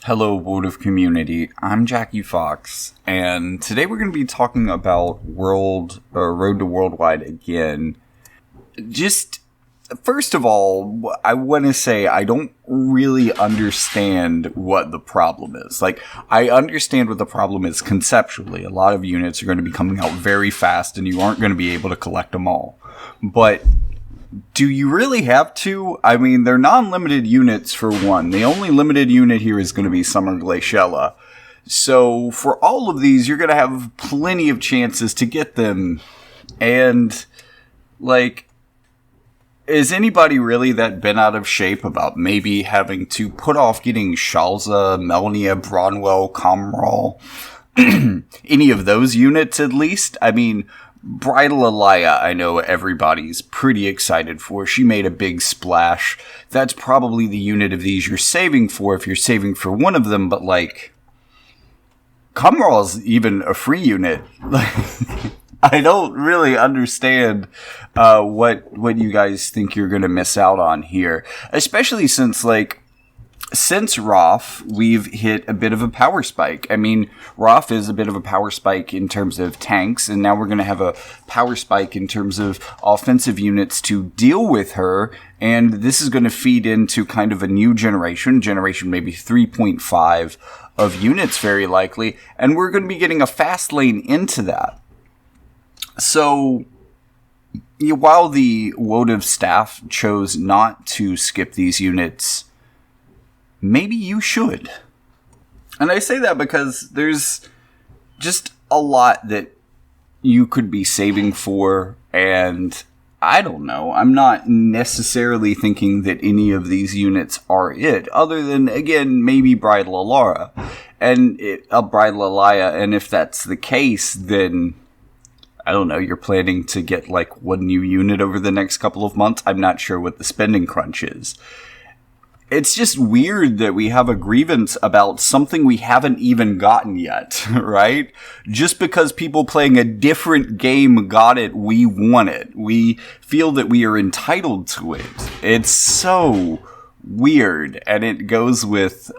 Hello, wotv community. I'm Jackie Fox, and today we're going to be talking about Road to Worldwide again. Just, first of all, I want to say I don't really understand what the problem is. Like, I understand what the problem is conceptually. A lot of units are going to be coming out very fast, and you aren't going to be able to collect them all. But do you really have to? I mean, they're non-limited units for one. The only limited unit here is going to be Summer Glaciella. So for all of these, you're going to have plenty of chances to get them. And, like, is anybody really that bent out of shape about maybe having to put off getting Shalza, Melnia, Bronwell, Comral, any of those units at least? I mean, Bridal Alaya, I know everybody's pretty excited for. She made a big splash. That's probably the unit of these you're saving for if you're saving for one of them, but, like, Comral's even a free unit. I don't really understand what you guys think you're going to miss out on here. Especially since Roth, we've hit a bit of a power spike. I mean, Roth is a bit of a power spike in terms of tanks, and now we're going to have a power spike in terms of offensive units to deal with her, and this is going to feed into kind of a new generation maybe 3.5 of units very likely, and we're going to be getting a fast lane into that. So, while the wotv staff chose not to skip these units, maybe you should. And I say that because there's just a lot that you could be saving for, and I don't know. I'm not necessarily thinking that any of these units are it, other than, again, maybe Bridal Alaya. And Bridal Alaya, and if that's the case, then I don't know, you're planning to get like one new unit over the next couple of months. I'm not sure what the spending crunch is. It's just weird that we have a grievance about something we haven't even gotten yet, right? Just because people playing a different game got it, we want it. We feel that we are entitled to it. It's so weird, and it goes with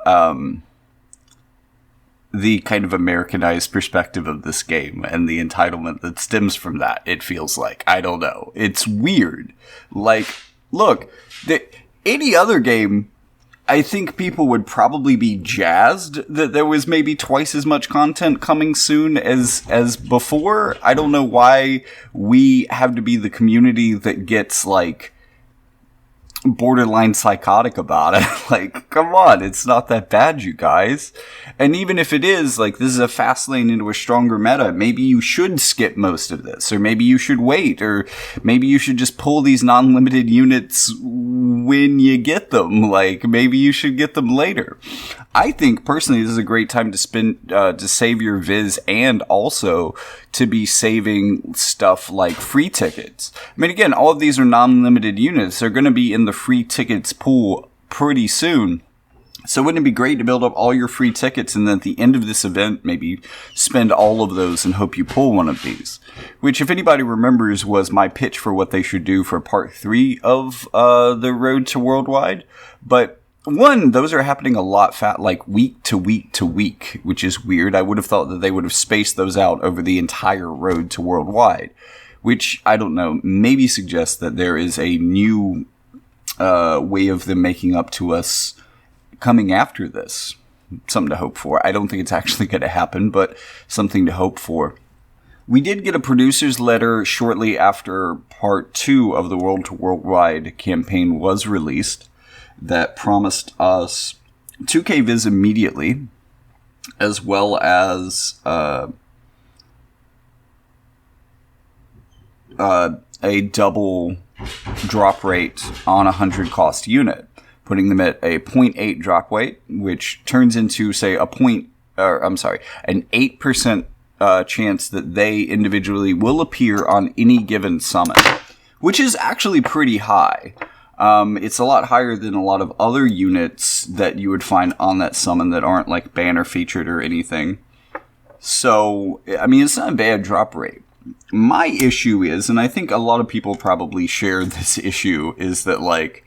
the kind of Americanized perspective of this game and the entitlement that stems from that, it feels like. I don't know. It's weird. Like, look, any other game, I think people would probably be jazzed that there was maybe twice as much content coming soon as before. I don't know why we have to be the community that gets, like, borderline psychotic about it. Like, come on, it's not that bad, you guys. And even if it is, like, this is a fast lane into a stronger meta, maybe you should skip most of this, or maybe you should wait, or maybe you should just pull these non-limited units when you get them. Like, maybe you should get them later. I think, personally, this is a great time to save your Viz, and also to be saving stuff like free tickets. I mean, again, all of these are non-limited units. They're going to be in the free tickets pool pretty soon. So wouldn't it be great to build up all your free tickets and then at the end of this event, maybe spend all of those and hope you pull one of these? Which, if anybody remembers, was my pitch for what they should do for part 3 of the Road to Worldwide. But one, those are happening a lot like week to week to week, which is weird. I would have thought that they would have spaced those out over the entire Road to Worldwide, which, I don't know, maybe suggests that there is a new way of them making up to us coming after this. Something to hope for. I don't think it's actually going to happen, but something to hope for. We did get a producer's letter shortly after part 2 of the Road to Worldwide campaign was released that promised us 2K Viz immediately, as well as a double drop rate on a 100 cost unit, putting them at a 0.8 drop weight, which turns into, say, an 8% chance that they individually will appear on any given summon, which is actually pretty high. It's a lot higher than a lot of other units that you would find on that summon that aren't, like, banner featured or anything. So, I mean, it's not a bad drop rate. My issue is, and I think a lot of people probably share this issue, is that, like,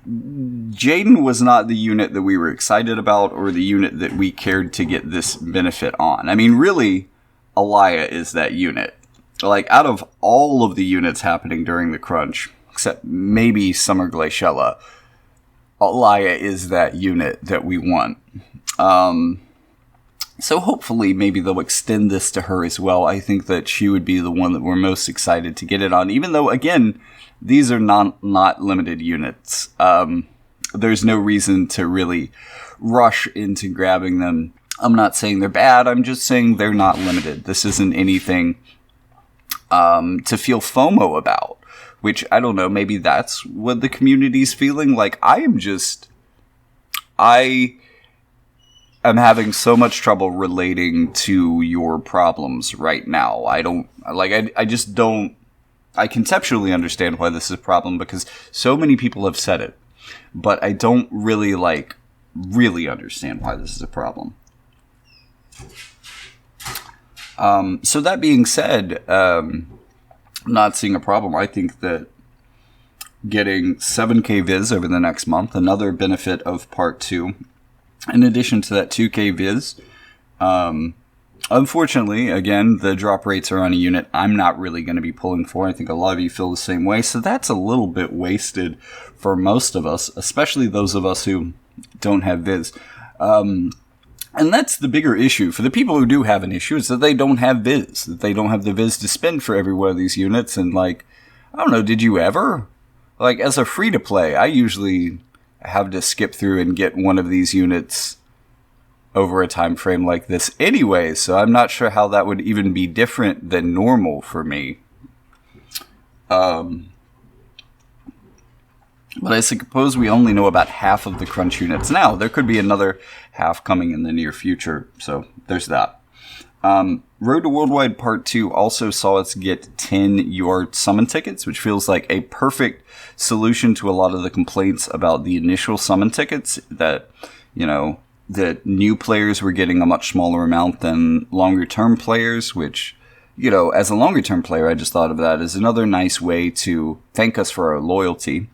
Jaden was not the unit that we were excited about or the unit that we cared to get this benefit on. I mean, really, Alaya is that unit. Like, out of all of the units happening during the crunch, except maybe Summer Glaciella, Alaya is that unit that we want. So hopefully maybe they'll extend this to her as well. I think that she would be the one that we're most excited to get it on, even though, again, these are not limited units. There's no reason to really rush into grabbing them. I'm not saying they're bad, I'm just saying they're not limited. This isn't anything to feel FOMO about, which, I don't know, maybe that's what the community's feeling. Like, I'm having so much trouble relating to your problems right now. I conceptually understand why this is a problem because so many people have said it, but I don't really understand why this is a problem. So that being said, not seeing a problem. I think that getting 7K Viz over the next month, another benefit of Part 2, in addition to that 2K Viz, unfortunately, again, the drop rates are on a unit I'm not really going to be pulling for. I think a lot of you feel the same way. So that's a little bit wasted for most of us, especially those of us who don't have Viz. And that's the bigger issue. For the people who do have an issue, is that they don't have Viz. That they don't have the Viz to spend for every one of these units. And, I don't know, did you ever? As a free-to-play, I usually have to skip through and get one of these units over a time frame like this anyway, so I'm not sure how that would even be different than normal for me. But I suppose we only know about half of the crunch units now. There could be another half coming in the near future, so there's that. Road to Worldwide Part 2 also saw us get 10 UR summon tickets, which feels like a perfect solution to a lot of the complaints about the initial summon tickets that, that new players were getting a much smaller amount than longer-term players, which, as a longer-term player, I just thought of that as another nice way to thank us for our loyalty.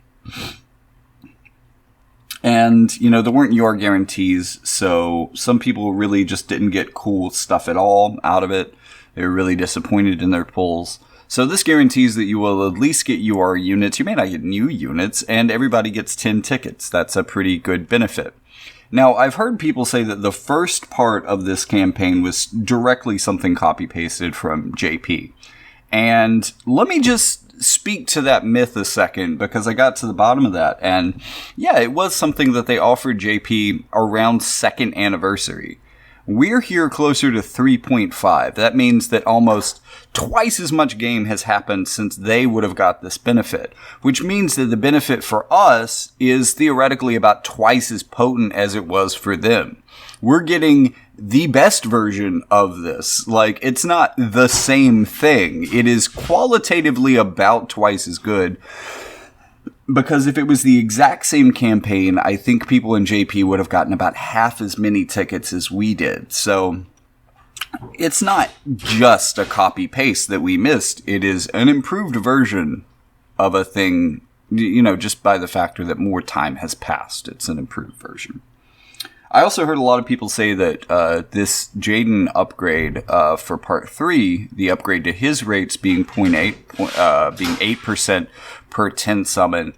And, there weren't UR guarantees, so some people really just didn't get cool stuff at all out of it. They were really disappointed in their pulls. So this guarantees that you will at least get UR units. You may not get new units, and everybody gets 10 tickets. That's a pretty good benefit. Now, I've heard people say that the first part of this campaign was directly something copy-pasted from JP. And let me just speak to that myth a second, because I got to the bottom of that. And yeah, it was something that they offered JP around 2nd anniversary. We're here closer to 3.5. That means that almost twice as much game has happened since they would have got this benefit, which means that the benefit for us is theoretically about twice as potent as it was for them. We're getting the best version of this. It's not the same thing. It is qualitatively about twice as good. Because if it was the exact same campaign, I think people in JP would have gotten about half as many tickets as we did. So it's not just a copy-paste that we missed. It is an improved version of a thing, just by the factor that more time has passed. It's an improved version. I also heard a lot of people say that this Jaden upgrade for Part 3, the upgrade to his rates being 0.8, being 8% per 10 summon,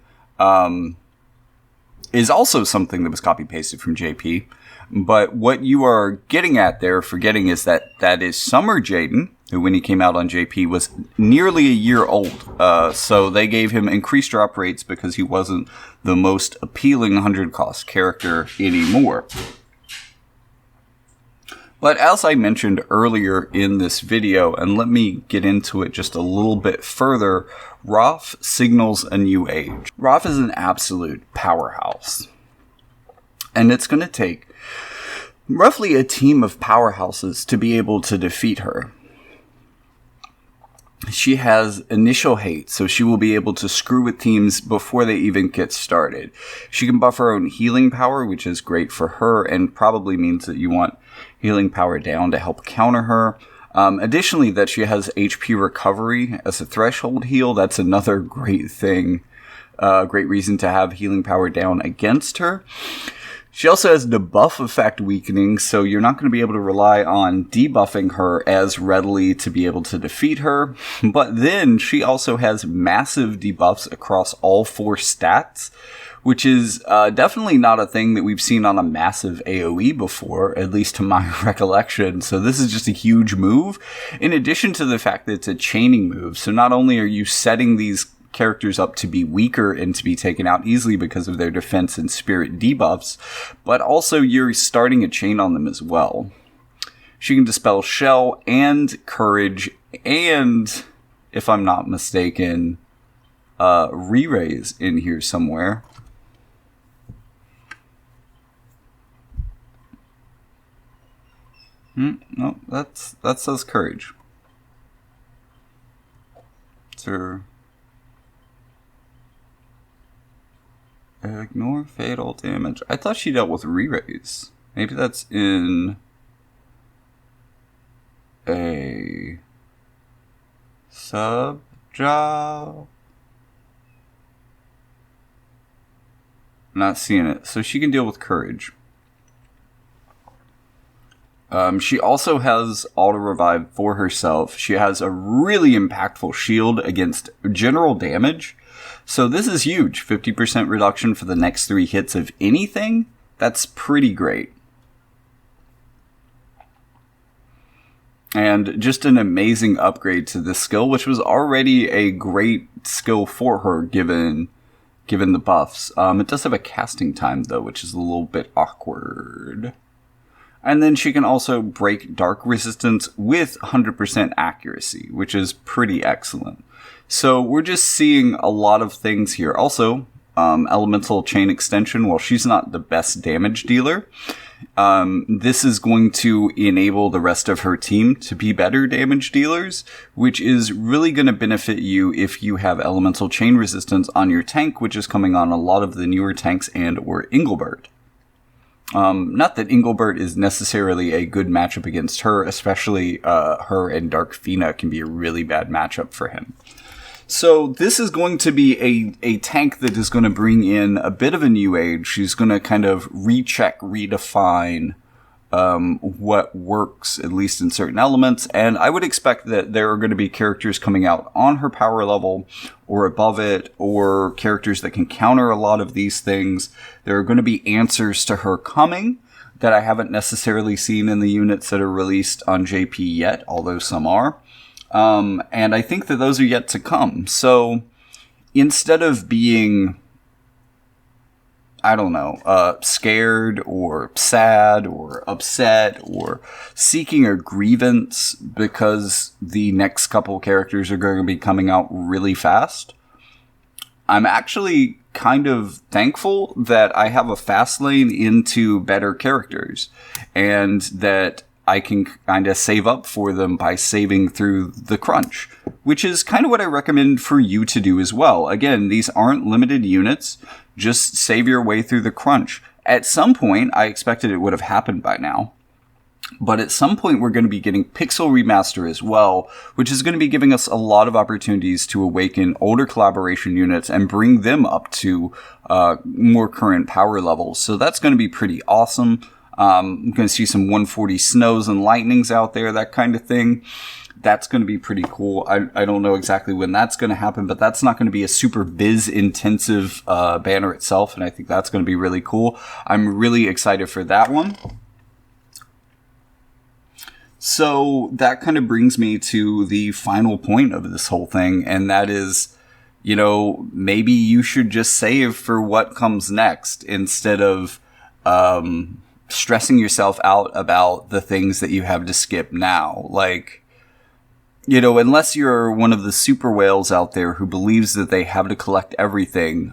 is also something that was copy-pasted from JP. But what you are getting at there, forgetting, is that is Summer Jaden, who when he came out on JP was nearly a year old. So they gave him increased drop rates because he wasn't the most appealing 100 cost character anymore. But as I mentioned earlier in this video, and let me get into it just a little bit further, Roth signals a new age. Roth is an absolute powerhouse. And it's going to take roughly a team of powerhouses to be able to defeat her. She has initial hate, so she will be able to screw with teams before they even get started. She can buff her own healing power, which is great for her, and probably means that you want healing power down to help counter her. Additionally, that she has HP recovery as a threshold heal. That's another great thing a great reason to have healing power down against her. She also has debuff effect weakening, so you're not going to be able to rely on debuffing her as readily to be able to defeat her. But then she also has massive debuffs across all 4 stats, which is definitely not a thing that we've seen on a massive AoE before, at least to my recollection. So this is just a huge move, in addition to the fact that it's a chaining move. So not only are you setting these characters up to be weaker and to be taken out easily because of their defense and spirit debuffs, but also you're starting a chain on them as well. She can dispel shell and courage and, if I'm not mistaken, re-raise in here somewhere. No, that says courage. It's her. Ignore fatal damage. I thought she dealt with re-raise. Maybe that's in a sub job. Not seeing it. So she can deal with courage. She also has auto revive for herself. She has a really impactful shield against general damage. So this is huge. 50% reduction for the next 3 hits of anything. That's pretty great. And just an amazing upgrade to this skill, which was already a great skill for her given the buffs. It does have a casting time though, which is a little bit awkward. And then she can also break dark resistance with 100% accuracy, which is pretty excellent. So we're just seeing a lot of things here. Also, elemental chain extension, while she's not the best damage dealer, this is going to enable the rest of her team to be better damage dealers, which is really going to benefit you if you have elemental chain resistance on your tank, which is coming on a lot of the newer tanks and or Engelbert. Not that Engelbert is necessarily a good matchup against her, especially her and Dark Fina can be a really bad matchup for him. So this is going to be a tank that is going to bring in a bit of a new age. She's going to kind of recheck, redefine what works, at least in certain elements. And I would expect that there are going to be characters coming out on her power level or above it, or characters that can counter a lot of these things. There are going to be answers to her coming that I haven't necessarily seen in the units that are released on JP yet, although some are. And I think that those are yet to come. So instead of being, I don't know, scared or sad or upset or seeking a grievance because the next couple characters are going to be coming out really fast, I'm actually kind of thankful that I have a fast lane into better characters and that I can kind of save up for them by saving through the crunch, which is kind of what I recommend for you to do as well. Again, these aren't limited units. Just save your way through the crunch. At some point, I expected it would have happened by now. But at some point, we're going to be getting Pixel Remaster as well, which is going to be giving us a lot of opportunities to awaken older collaboration units and bring them up to more current power levels. So that's going to be pretty awesome. I'm going to see some 140 snows and lightnings out there, that kind of thing. That's going to be pretty cool. I don't know exactly when that's going to happen, but that's not going to be a super biz-intensive banner itself, and I think that's going to be really cool. I'm really excited for that one. So that kind of brings me to the final point of this whole thing, and that is, you know, maybe you should just save for what comes next instead of stressing yourself out about the things that you have to skip now. Like, you know, unless you're one of the super whales out there who believes that they have to collect everything,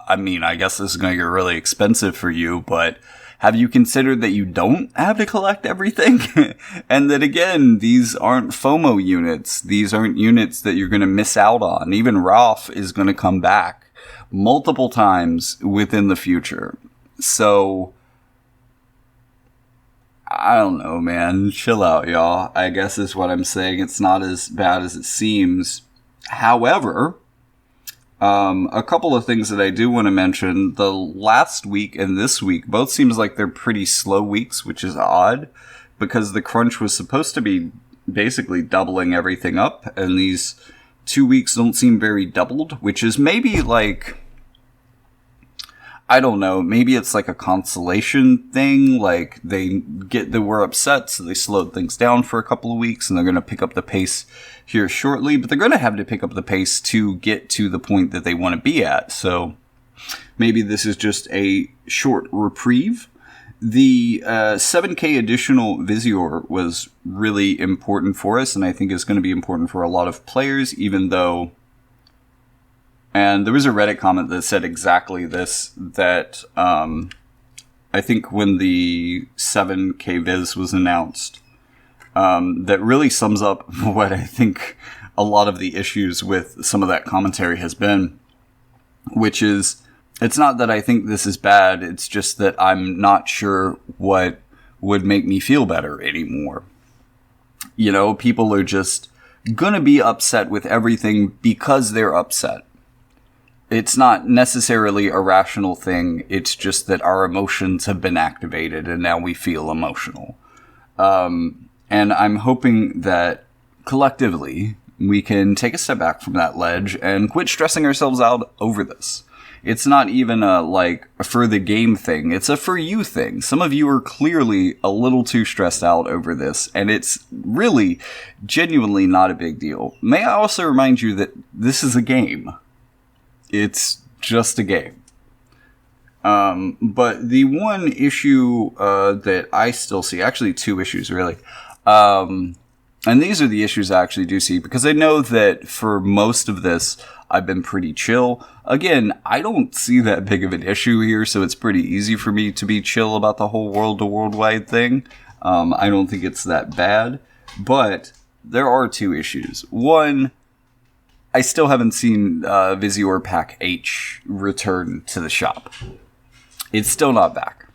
I mean, I guess this is going to get really expensive for you, but have you considered that you don't have to collect everything? And that, again, these aren't FOMO units. These aren't units that you're going to miss out on. Even Roth is going to come back multiple times within the future. So I don't know, man. Chill out, y'all. I guess is what I'm saying. It's not as bad as it seems. However, A couple of things that I do want to mention. The last week and this week both seems like they're pretty slow weeks, which is odd because the crunch was supposed to be basically doubling everything up, and these 2 weeks don't seem very doubled, which is maybe like, I don't know, maybe it's like a consolation thing, like they were upset, so they slowed things down for a couple of weeks, and they're going to pick up the pace here shortly, but they're going to have to pick up the pace to get to the point that they want to be at, so maybe this is just a short reprieve. The 7K additional Visior was really important for us, and I think is going to be important for a lot of players, even though... And there was a Reddit comment that said exactly this, that I think when the 7K Viz was announced, that really sums up what I think a lot of the issues with some of that commentary has been, which is, it's not that I think this is bad, it's just that I'm not sure what would make me feel better anymore. You know, people are just gonna be upset with everything because they're upset. It's not necessarily a rational thing, it's just that our emotions have been activated and now we feel emotional. And I'm hoping that collectively we can take a step back from that ledge and quit stressing ourselves out over this. It's not even a for the game thing, it's a for you thing. Some of you are clearly a little too stressed out over this, and it's really genuinely not a big deal. May I also remind you that this is a game. It's just a game. But the one issue that I still see, actually two issues really, and these are the issues I actually do see, because I know that for most of this, I've been pretty chill. Again, I don't see that big of an issue here, so it's pretty easy for me to be chill about the whole worldwide thing. I don't think it's that bad, but there are two issues. One, I still haven't seen Visior Pack H return to the shop. It's still not back.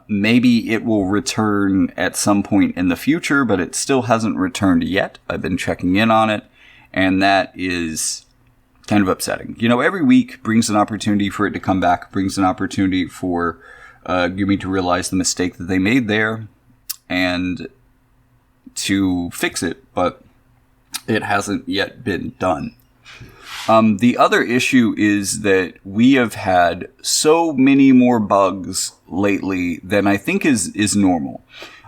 Maybe it will return at some point in the future, but it still hasn't returned yet. I've been checking in on it, and that is kind of upsetting. You know, every week brings an opportunity for it to come back, brings an opportunity for Gumi to realize the mistake that they made there and to fix it, but it hasn't yet been done. The other issue is that we have had so many more bugs lately than I think is normal.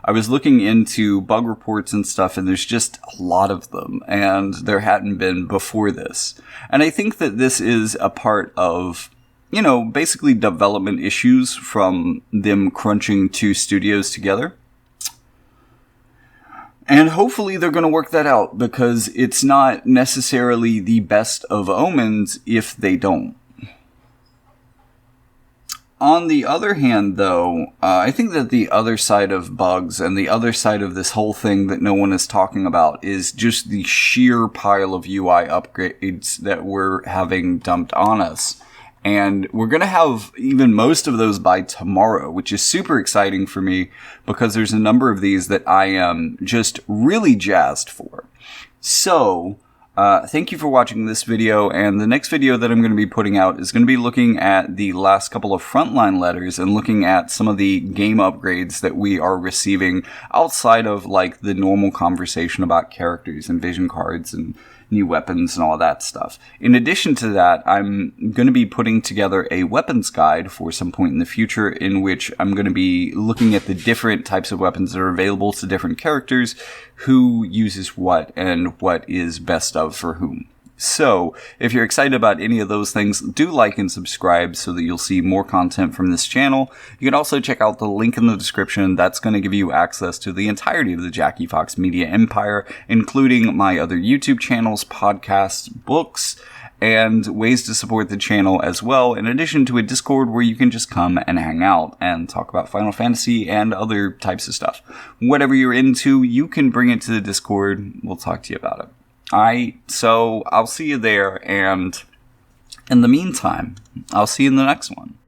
I was looking into bug reports and stuff, and there's just a lot of them, and there hadn't been before this. And I think that this is a part of, you know, basically development issues from them crunching two studios together. And hopefully they're going to work that out, because it's not necessarily the best of omens if they don't. On the other hand, though, I think that the other side of bugs and the other side of this whole thing that no one is talking about is just the sheer pile of UI upgrades that we're having dumped on us. And we're going to have even most of those by tomorrow, which is super exciting for me because there's a number of these that I am just really jazzed for. So, thank you for watching this video, and the next video that I'm going to be putting out is going to be looking at the last couple of frontline letters and looking at some of the game upgrades that we are receiving outside of like the normal conversation about characters and vision cards and new weapons and all that stuff. In addition to that, I'm going to be putting together a weapons guide for some point in the future in which I'm going to be looking at the different types of weapons that are available to different characters, who uses what, and what is best of for whom. So, if you're excited about any of those things, do like and subscribe so that you'll see more content from this channel. You can also check out the link in the description. That's going to give you access to the entirety of the Jackie Fox Media Empire, including my other YouTube channels, podcasts, books, and ways to support the channel as well, in addition to a Discord where you can just come and hang out and talk about Final Fantasy and other types of stuff. Whatever you're into, you can bring it to the Discord. We'll talk to you about it. So I'll see you there, and in the meantime, I'll see you in the next one.